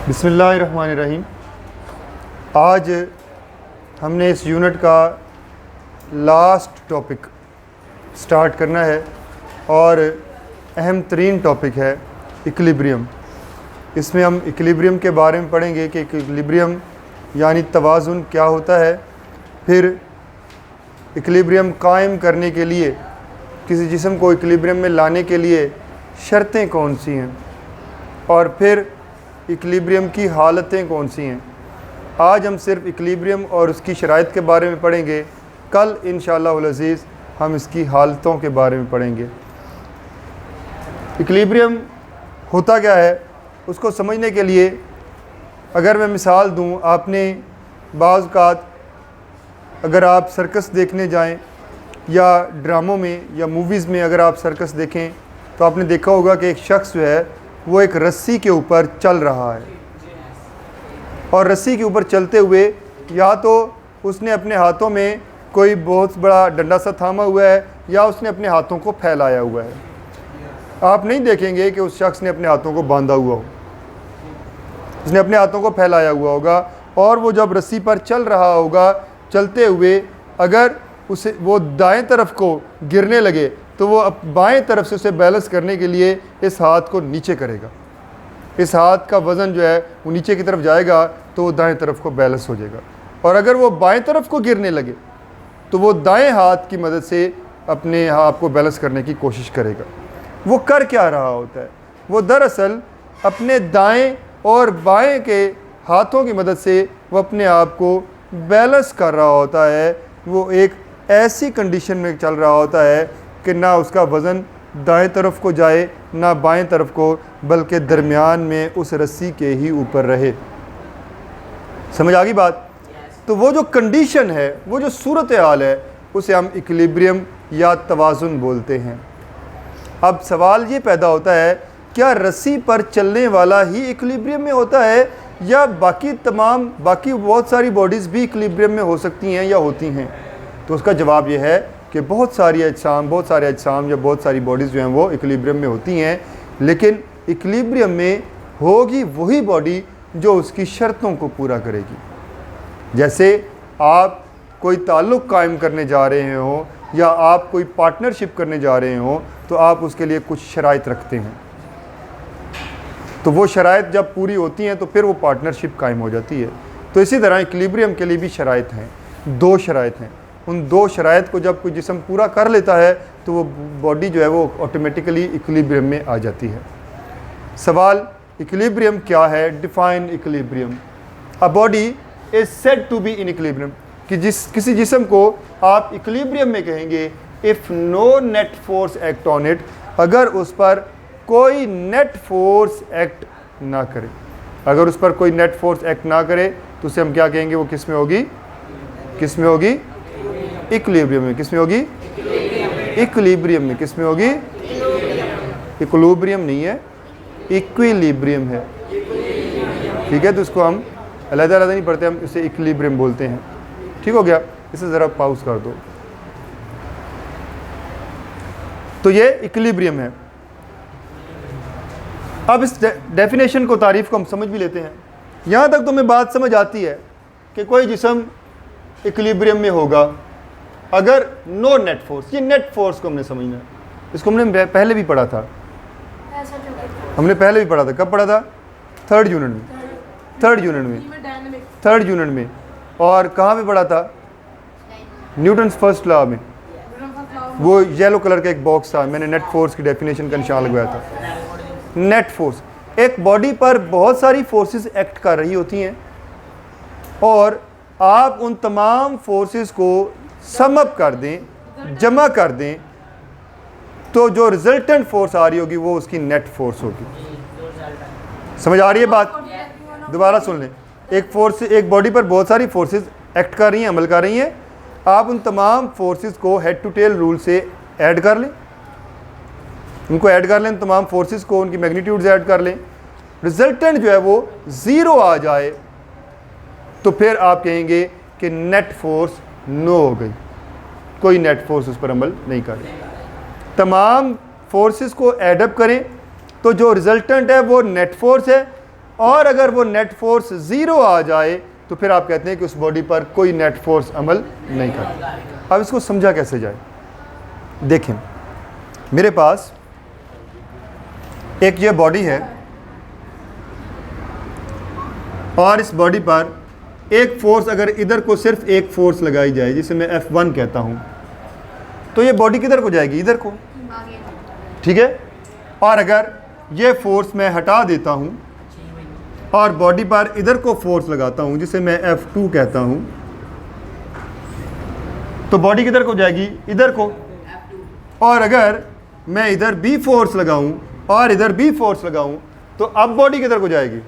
बिस्मिल्लाहिर्रहमानिर्रहीम। आज हमने इस यूनिट का लास्ट टॉपिक स्टार्ट करना है और अहम तरीन टॉपिक है इक्विलिब्रियम। इसमें हम इक्विलिब्रियम के बारे में पढ़ेंगे कि इक्विलिब्रियम यानी तवाज़ुन क्या होता है, फिर इक्विलिब्रियम कायम करने के लिए किसी जिस्म को इक्विलिब्रियम में लाने के लिए शर्तें कौन सी हैं और फिर इक्विलिब्रियम की हालतें कौन सी हैं। आज हम सिर्फ इक्विलिब्रियम और उसकी शराइत के बारे में पढ़ेंगे। कल इंशाअल्लाह अज़ीज़ हम इसकी हालतों के बारे में पढ़ेंगे। इक्विलिब्रियम होता क्या है उसको समझने के लिए अगर मैं मिसाल दूं, आपने बाज़ औक़ात अगर आप सर्कस देखने जाएं या ड्रामों में या मूवीज़ में अगर आप सर्कस देखें तो आपने देखा होगा कि एक शख्स जो है वो एक रस्सी के ऊपर चल रहा है और रस्सी के ऊपर चलते हुए या तो उसने अपने हाथों में कोई बहुत बड़ा डंडा सा थामा हुआ है या उसने अपने हाथों को फैलाया हुआ है। आप नहीं देखेंगे कि उस शख्स ने अपने हाथों को बांधा हुआ हो, उसने अपने हाथों को फैलाया हुआ होगा और वो जब रस्सी पर चल रहा होगा, चलते हुए अगर उसे वो दाएं तरफ को गिरने लगे तो वो अब बाएं तरफ से उसे बैलेंस करने के लिए इस हाथ को नीचे करेगा। इस हाथ का वज़न जो है वो नीचे की तरफ जाएगा तो वो दाएं तरफ को बैलेंस हो जाएगा। और अगर वो बाएं तरफ को गिरने लगे तो वो दाएं हाथ की मदद से अपने हाथ को बैलेंस करने की कोशिश करेगा। वो कर क्या रहा होता है, वो दरअसल अपने दाएं और बाएं के हाथों की मदद से वो अपने आप को बैलेंस कर रहा होता है। वो एक ऐसी कंडीशन में चल रहा होता है कि ना उसका वज़न दाएं तरफ को जाए ना बाएं तरफ को, बल्कि दरमियान में उस रस्सी के ही ऊपर रहे। समझ आ गई बात? तो वो जो कंडीशन है, वो जो सूरत हाल है, उसे हम इक्विलिब्रियम या तवाज़ुन बोलते हैं। अब सवाल ये पैदा होता है, क्या रस्सी पर चलने वाला ही इक्विलिब्रियम में होता है या बाकी बहुत सारी बॉडीज़ भी इक्विलिब्रियम में हो सकती हैं या होती हैं? तो उसका जवाब ये है कि बहुत सारे अजसाम या बहुत सारी बॉडीज़ जो हैं वो इक्विलिब्रियम में होती हैं, लेकिन इक्विलिब्रियम में होगी वही बॉडी जो उसकी शर्तों को पूरा करेगी। जैसे आप कोई ताल्लुक़ कायम करने जा रहे हो या आप कोई पार्टनरशिप करने जा रहे हो तो आप उसके लिए कुछ शराइत रखते हैं, तो वो शराइत जब पूरी होती हैं तो फिर वो पार्टनरशिप कायम हो जाती है। तो इसी तरह इक्विलिब्रियम के लिए भी शराइत हैं, दो शराइत हैं। उन दो शराइत को जब कोई जिस्म पूरा कर लेता है तो वो बॉडी जो है वो ऑटोमेटिकली इक्विलिब्रियम में आ जाती है। सवाल, इक्विलिब्रियम क्या है? Define equilibrium. A body is said to be in equilibrium, कि किसी जिस्म को आप इक्विलिब्रियम में कहेंगे if no net force act on it, अगर उस पर कोई नेट फोर्स एक्ट ना करे। अगर उस पर कोई नेट फोर्स एक्ट ना करे तो उसे हम क्या कहेंगे? वो किस में होगी? इक्विलिब्रियम में। किस में होगी? इक्विलिब्रियम में। किस में होगी? इक्विलिब्रियम नहीं है, इक्विलिब्रियम है। ठीक है, तो इसको हम अलग-अलग नहीं पढ़ते, हम इसे इक्विलिब्रियम बोलते हैं। ठीक हो गया? इसे ज़रा पॉज कर दो। तो ये इक्विलिब्रियम है। अब इस डेफिनेशन को, तारीफ़ को हम समझ भी लेते हैं। यहाँ तक तो हमें बात समझ आती है कि कोई जिस्म इक्विलिब्रियम में होगा अगर नो नेट फोर्स। ये नेट फोर्स को हमने समझना है, इसको हमने पहले भी पढ़ा था। कब पढ़ा था? थर्ड यूनिट में। और कहाँ पे पढ़ा था? न्यूटन्स फर्स्ट लॉ में। वो येलो कलर का एक बॉक्स था, मैंने नेट फोर्स की डेफिनेशन का निशान लगवाया था। नेट फोर्स, एक बॉडी पर बहुत सारी फोर्सेस एक्ट कर रही होती हैं और आप उन तमाम फोर्सेस को सम अप कर दें, जमा कर दें, तो जो रिजल्टेंट फोर्स आ रही होगी वो उसकी नेट फोर्स होगी। समझ आ रही है बात? दोबारा सुन लें। एक बॉडी पर बहुत सारी फोर्सेस एक्ट कर रही हैं, अमल कर रही हैं। आप उन तमाम फोर्सेस को हेड टू टेल रूल से ऐड कर लें, तमाम फोर्सेस को, उनकी मैग्नीट्यूड्स ऐड कर लें। रिजल्टेंट जो है वो ज़ीरो आ जाए तो फिर आप कहेंगे कि नेट फोर्स नो हो गई, कोई नेट फोर्स उस पर अमल नहीं कर रही। तमाम फोर्सेस को एडअप करें तो जो रिजल्टेंट है वो नेट फोर्स है, और अगर वो नेट फोर्स 0 आ जाए तो फिर आप कहते हैं कि उस बॉडी पर कोई नेट फोर्स अमल नहीं करता। अब इसको समझा कैसे जाए? देखें, मेरे पास एक ये बॉडी है और इस बॉडी पर एक फोर्स, अगर इधर को सिर्फ एक फोर्स लगाई जाए जिसे मैं F1 कहता हूं, तो ये बॉडी किधर को जाएगी? इधर को, ठीक है। और अगर ये फोर्स मैं हटा देता हूं और बॉडी पर इधर को फोर्स लगाता हूं जिसे मैं F2 कहता हूं, तो बॉडी किधर को जाएगी? इधर को। और अगर मैं इधर भी फोर्स लगाऊं और इधर भी फोर्स लगाऊं, तो अब बॉडी किधर को जाएगी?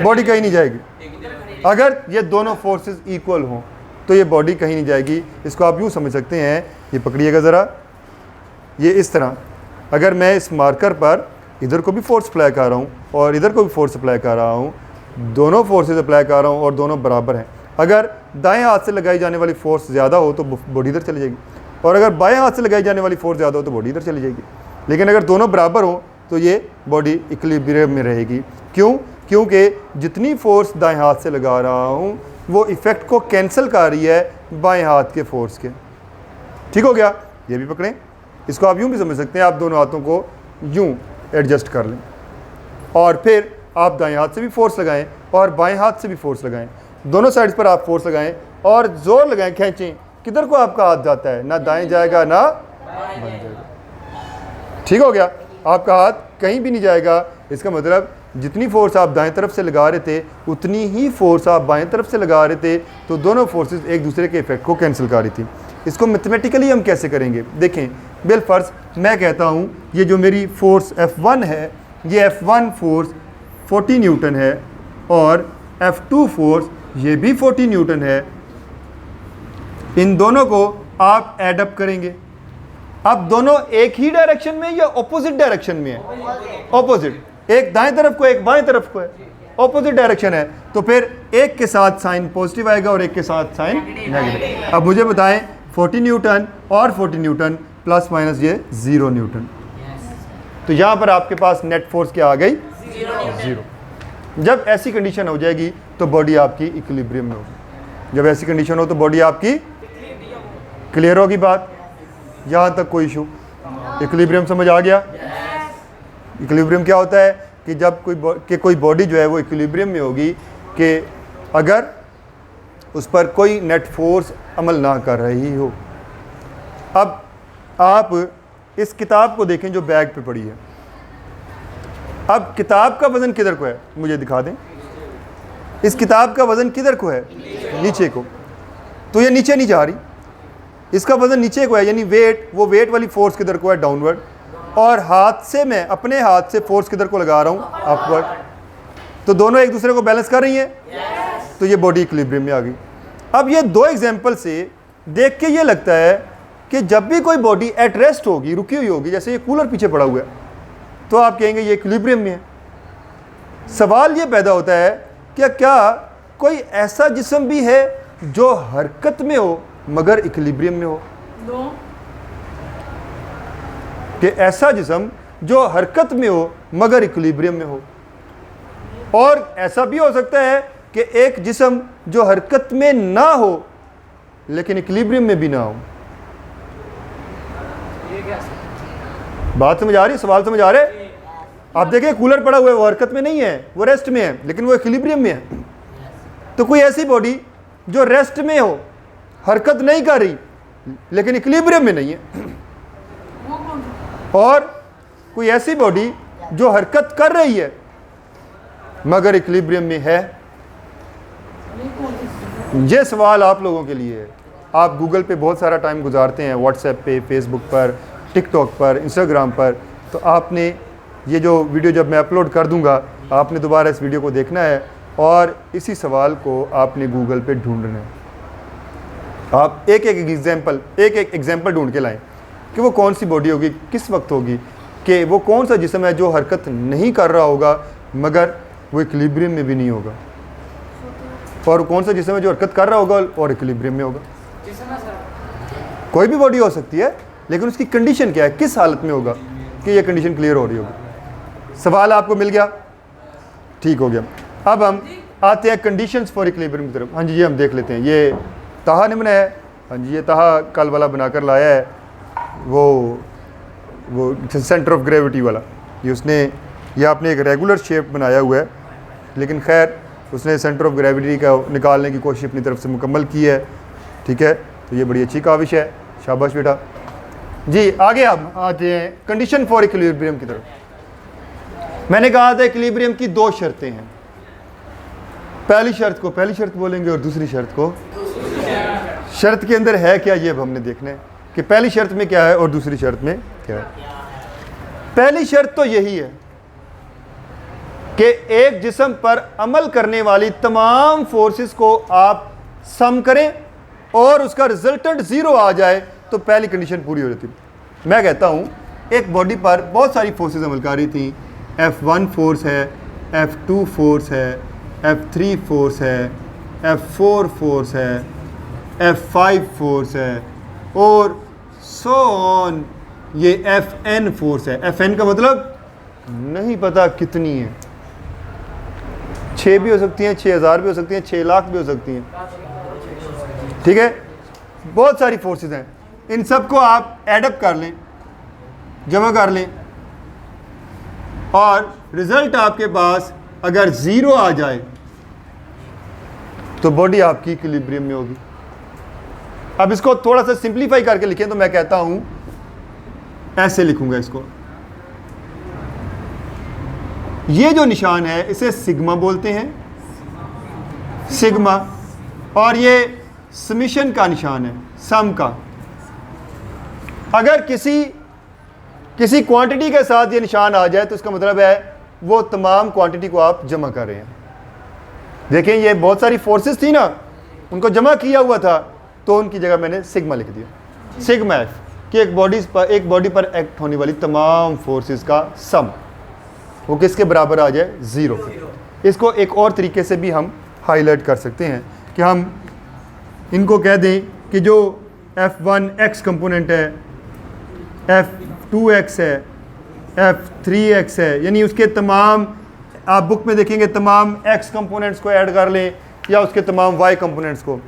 बॉडी कहीं नहीं जाएगी। अगर ये दोनों फोर्सेस इक्वल हों तो ये बॉडी कहीं नहीं जाएगी। इसको आप यूँ समझ सकते हैं, ये पकड़िएगा ज़रा, ये इस तरह, अगर मैं इस मार्कर पर इधर को भी फोर्स अप्लाई कर रहा हूँ और इधर को भी फोर्स अप्लाई कर रहा हूँ, दोनों फोर्सेस अप्लाई कर रहा हूँ और दोनों बराबर हैं। अगर दाएं हाथ से लगाई जाने वाली फोर्स ज़्यादा हो तो बॉडी इधर चली जाएगी, और अगर बाएं हाथ से लगाई जाने वाली फोर्स ज़्यादा हो तो बॉडी इधर चली जाएगी। लेकिन अगर दोनों बराबर हो तो ये बॉडी इक्विलिब्रियम में रहेगी। क्यों? क्योंकि जितनी फोर्स दाएं हाथ से लगा रहा हूँ वो इफ़ेक्ट को कैंसिल कर रही है बाएं हाथ के फोर्स के। ठीक हो गया? ये भी पकड़ें। इसको आप यूँ भी समझ सकते हैं, आप दोनों हाथों को यूँ एडजस्ट कर लें और फिर आप दाएं हाथ से भी फोर्स लगाएं और बाएं हाथ से भी फोर्स लगाएं, दोनों साइड्स पर आप फोर्स लगाएं और ज़ोर लगाएं, खींचें। किधर को आपका हाथ जाता है? ना दाएं जाएगा ना बाएं जाएगा। ठीक हो गया? आपका हाथ कहीं भी नहीं जाएगा। इसका मतलब जितनी फोर्स आप दाएं तरफ से लगा रहे थे उतनी ही फोर्स आप बाएं तरफ से लगा रहे थे, तो दोनों फोर्सेस एक दूसरे के इफेक्ट को कैंसिल कर रही थी। इसको मैथमेटिकली हम कैसे करेंगे? देखें, बिल फर्ज मैं कहता हूँ ये जो मेरी फोर्स F1 है, ये F1 फोर्स 40 न्यूटन है और F2 फोर्स ये भी 40 न्यूटन है। इन दोनों को आप एड अप करेंगे। अब दोनों एक ही डायरेक्शन में या ऑपोजिट डायरेक्शन में है? ऑपोजिट। एक दाएं तरफ को एक बाएं तरफ को है, ऑपोजिट डायरेक्शन है, तो फिर एक के साथ साइन पॉजिटिव आएगा और एक के साथ साइन नेगेटिव। अब मुझे बताएं 40 न्यूटन और 40 न्यूटन प्लस माइनस ये 0 न्यूटन, तो यहाँ पर आपके पास नेट फोर्स क्या आ गई? 0। जब ऐसी कंडीशन हो जाएगी तो बॉडी आपकी इक्विलिब्रियम में होगी। जब ऐसी कंडीशन हो तो बॉडी आपकी, क्लियर होगी बात? यहाँ तक कोई इशू? इक्विलिब्रियम समझ आ गया? इक्विलिब्रियम क्या होता है कि जब कोई बॉडी जो है वो इक्विलिब्रियम में होगी कि अगर उस पर कोई नेट फोर्स अमल ना कर रही हो। अब आप इस किताब को देखें जो बैग पे पड़ी है। अब किताब का वज़न किधर को है? मुझे दिखा दें। इस किताब का वज़न किधर को है? नीचे को। तो ये नीचे नहीं जा रही, इसका वज़न नीचे को है, यानी वेट, वो वेट वाली फोर्स किधर को है? डाउनवर्ड। और हाथ से मैं अपने हाथ से फोर्स किधर को लगा रहा हूँ? अपवर्ड। तो दोनों एक दूसरे को बैलेंस कर रही हैं। तो ये बॉडी इक्विलिब्रियम में आ गई। अब ये दो एग्जांपल से देख के ये लगता है कि जब भी कोई बॉडी एट रेस्ट होगी, रुकी हुई होगी, जैसे ये कूलर पीछे पड़ा हुआ है, तो आप कहेंगे ये इक्विलिब्रियम में है। सवाल ये पैदा होता है कि क्या कोई ऐसा जिस्म भी है जो हरकत में हो मगर इक्विलिब्रियम में हो? कि ऐसा जिस्म जो हरकत में हो मगर इक्विलिब्रियम में हो। और ऐसा भी हो सकता है कि एक जिस्म जो हरकत में ना हो लेकिन इक्विलिब्रियम में भी ना हो। बात समझ आ रही है? सवाल समझ आ रहा है? आप देखें कूलर पड़ा हुआ है, वो हरकत में नहीं है, वो रेस्ट में है, लेकिन वो इक्विलिब्रियम में है। तो कोई ऐसी बॉडी जो रेस्ट में हो, हरकत नहीं कर रही लेकिन इक्विलिब्रियम में नहीं है, और कोई ऐसी बॉडी जो हरकत कर रही है मगर इक्विलिब्रियम में है। ये सवाल आप लोगों के लिए है। आप गूगल पे बहुत सारा टाइम गुजारते हैं, व्हाट्सएप पे, फेसबुक पर, टिकटॉक पर, इंस्टाग्राम पर, तो आपने ये जो वीडियो जब मैं अपलोड कर दूंगा आपने दोबारा इस वीडियो को देखना है और इसी सवाल को आपने गूगल पे ढूंढना है। आप एक एक एग्जाम्पल ढूंढ के लाएं कि वो कौन सी बॉडी होगी, किस वक्त होगी, कि वो कौन सा जिस्म है जो हरकत नहीं कर रहा होगा मगर वो इक्विलिब्रियम में भी नहीं होगा, और कौन सा जिस्म है जो हरकत कर रहा होगा और इक्विलिब्रियम में होगा। कोई भी बॉडी हो सकती है, लेकिन उसकी कंडीशन क्या है, किस हालत में होगा कि ये कंडीशन क्लियर हो रही होगी। सवाल आपको मिल गया? ठीक हो गया। अब हम आते हैं कंडीशंस फॉर इक्विलिब्रियम की तरफ। हाँ जी, ये हम देख लेते हैं। ये ताहा निम्न है। हाँ जी, ये ताहा कल वाला बनाकर लाया है, वो सेंटर ऑफ ग्रेविटी वाला। ये आपने एक रेगुलर शेप बनाया हुआ है, लेकिन खैर उसने सेंटर ऑफ ग्रेविटी का निकालने की कोशिश अपनी तरफ से मुकम्मल की है। ठीक है, तो ये बड़ी अच्छी काविश है, शाबाश बेटा जी। आगे हम आते हैं कंडीशन फॉर इक्विलिब्रियम की तरफ। मैंने कहा था इक्विलिब्रियम की दो शर्तें हैं। पहली शर्त को पहली शर्त बोलेंगे और दूसरी शर्त को शर्त के अंदर है क्या, ये अब हमने देखना है कि पहली शर्त में क्या है और दूसरी शर्त में क्या है। पहली शर्त तो यही है कि एक जिस्म पर अमल करने वाली तमाम फोर्सेस को आप सम करें और उसका रिजल्टेंट ज़ीरो आ जाए तो पहली कंडीशन पूरी हो जाती है। मैं कहता हूँ एक बॉडी पर बहुत सारी फोर्सेस अमल कर रही थी। F1 फोर्स है, F2 फोर्स है, F3 फोर्स है, F4 फोर्स है, F5 फोर्स है और सो ऑन, ये Fn फोर्स है। Fn का मतलब नहीं पता कितनी है, 6 भी हो सकती हैं, 6000 भी हो सकती हैं, 6 लाख भी हो सकती हैं। ठीक है, बहुत सारी फोर्सेस हैं। इन सबको आप एडअप कर लें, जमा कर लें और रिजल्ट आपके पास अगर ज़ीरो आ जाए तो बॉडी आपकी इक्विलिब्रियम में होगी। अब इसको थोड़ा सा सिंप्लीफाई करके लिखें तो मैं कहता हूं, ऐसे लिखूंगा इसको। ये जो निशान है इसे सिग्मा बोलते हैं, सिग्मा, और ये समिशन का निशान है, सम का। अगर किसी क्वांटिटी के साथ ये निशान आ जाए तो इसका मतलब है वो तमाम क्वांटिटी को आप जमा कर रहे हैं। देखें, ये बहुत सारी फोर्सेस थी ना, उनको जमा किया हुआ था तो उनकी जगह मैंने सिग्मा लिख दिया, सिग्मा एफ, कि एक बॉडी पर एक्ट होने वाली तमाम फोर्सेस का सम वो किसके बराबर आ जाए, ज़ीरो। इसको एक और तरीके से भी हम हाईलाइट कर सकते हैं कि हम इनको कह दें कि जो F1 x कंपोनेंट है, F2x है, F3x है, यानी उसके तमाम, आप बुक में देखेंगे तमाम x कंपोनेंट्स को ऐड कर लें या उसके तमाम y कंपोनेंट्स को।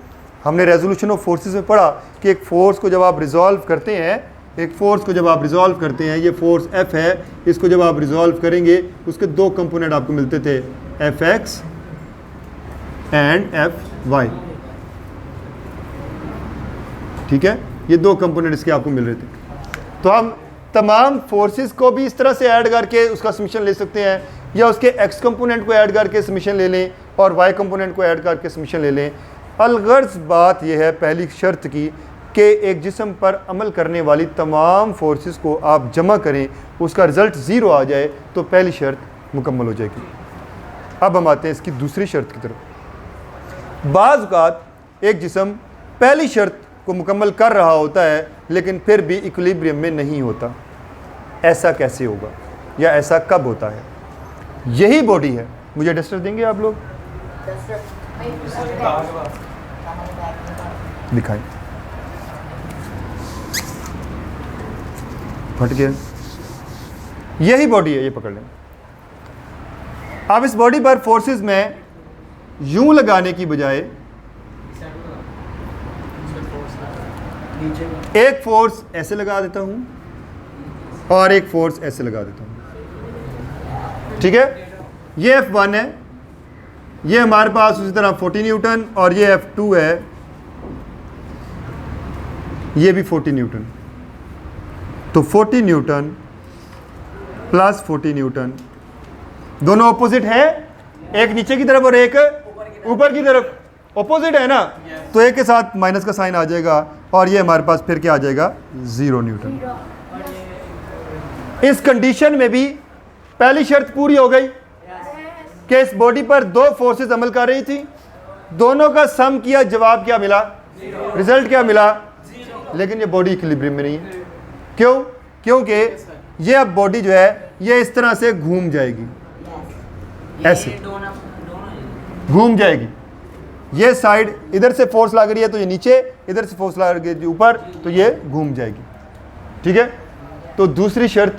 हमने रेजोल्यूशन ऑफ फोर्सेस में पढ़ा कि एक फ़ोर्स को जब आप रिजॉल्व करते हैं, ये फोर्स F है, इसको जब आप रिजॉल्व करेंगे उसके दो कंपोनेंट आपको मिलते थे, Fx एंड Fy। ठीक है, ये दो कंपोनेंट इसके आपको मिल रहे थे। तो हम तमाम फोर्सेस को भी इस तरह से ऐड करके उसका समीशन ले सकते हैं, या उसके x कंपोनेंट को ऐड करके समीशन ले लें और y कंपोनेंट को ऐड करके समीशन ले लें। अलगर्ज बात यह है पहली शर्त की कि एक जिस्म पर अमल करने वाली तमाम फोर्सेस को आप जमा करें, उसका रिज़ल्ट ज़ीरो आ जाए तो पहली शर्त मुकम्मल हो जाएगी। अब हम आते हैं इसकी दूसरी शर्त की तरफ। बाज़ औक़ात एक जिस्म पहली शर्त को मुकम्मल कर रहा होता है लेकिन फिर भी इक्विलिब्रियम में नहीं होता। ऐसा कैसे होगा या ऐसा कब होता है? यही बॉडी है। मुझे डस्टर देंगे आप लोग? दिखाएं, फट गया। यही बॉडी है, ये पकड़ लें। अब इस बॉडी पर फोर्सेस में यूं लगाने की बजाय एक फोर्स ऐसे लगा देता हूं और एक फोर्स ऐसे लगा देता हूं। ठीक है, ये F1 है, ये हमारे पास उसी तरह 40 न्यूटन, और ये F2 है, ये भी 40 न्यूटन। तो 40 न्यूटन प्लस 40 न्यूटन दोनों ऑपोजिट है, एक नीचे की तरफ और एक ऊपर की तरफ। ऑपोजिट है ना, तो एक के साथ माइनस का साइन आ जाएगा और ये हमारे पास फिर क्या आ जाएगा, 0 न्यूटन। इस कंडीशन में भी पहली शर्त पूरी हो गई कि इस बॉडी पर दो फोर्सेस अमल कर रही थी, दोनों का सम किया, जवाब क्या मिला, रिजल्ट क्या मिला, लेकिन ये बॉडी इक्विलिब्रियम में नहीं है। क्यों? क्योंकि ये अब बॉडी जो है ये इस तरह से घूम जाएगी, ऐसे घूम जाएगी। ये साइड इधर से फोर्स लग रही है तो ये नीचे, इधर से फोर्स लग रही है ऊपर तो ये घूम जाएगी। ठीक है, तो दूसरी शर्त,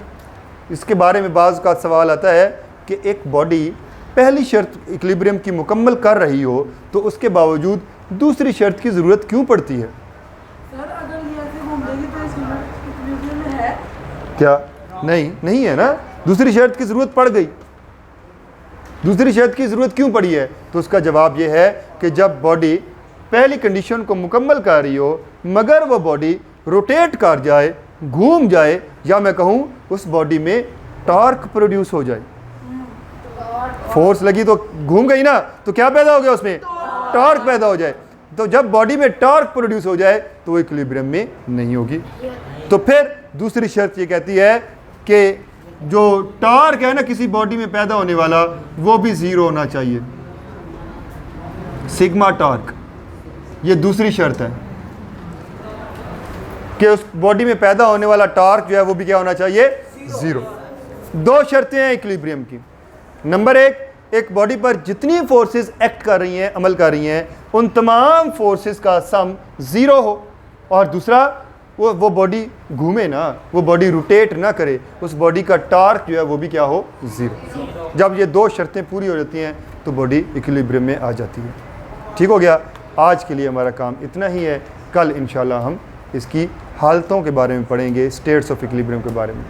इसके बारे में बाज़ का सवाल आता है कि एक बॉडी पहली शर्त इक्विलिब्रियम की मुकम्मल कर रही हो तो उसके बावजूद दूसरी शर्त की ज़रूरत क्यों पड़ती है? सर अगर ये ऐसे घूमेगी तो इस इक्विलिब्रियम में है क्या नहीं है ना। दूसरी शर्त की ज़रूरत पड़ गई। दूसरी शर्त की ज़रूरत क्यों पड़ी है? तो उसका जवाब यह है कि जब बॉडी पहली कंडीशन को मुकम्मल कर रही हो मगर वो बॉडी रोटेट कर जाए, घूम जाए, या मैं कहूँ उस बॉडी में टॉर्क प्रोड्यूस हो जाए, फोर्स लगी तो घूम गई ना, तो क्या पैदा हो गया उसमें? टॉर्क पैदा हो जाए। तो जब बॉडी में टॉर्क प्रोड्यूस हो जाए तो वो इक्विलिब्रियम में नहीं होगी। तो फिर दूसरी शर्त ये कहती है कि जो टॉर्क है ना किसी बॉडी में पैदा होने वाला वो भी ज़ीरो होना चाहिए, सिग्मा टॉर्क। ये दूसरी शर्त है कि उस बॉडी में पैदा होने वाला टॉर्क जो है वो भी क्या होना चाहिए? ज़ीरो। दो शर्तें हैं इक्विलिब्रियम की। नंबर एक बॉडी पर जितनी फोर्सेस एक्ट कर रही हैं, अमल कर रही हैं, उन तमाम फोर्सेस का सम ज़ीरो हो, और दूसरा वो बॉडी घूमे ना, वो बॉडी रोटेट ना करे, उस बॉडी का टॉर्क जो है वो भी क्या हो? ज़ीरो। जब ये दो शर्तें पूरी हो जाती हैं तो बॉडी इक्विलिब्रियम में आ जाती है। ठीक हो गया। आज के लिए हमारा काम इतना ही है। कल इंशाल्लाह हम इसकी हालतों के बारे में पढ़ेंगे, स्टेट्स ऑफ इक्विलिब्रियम के बारे में।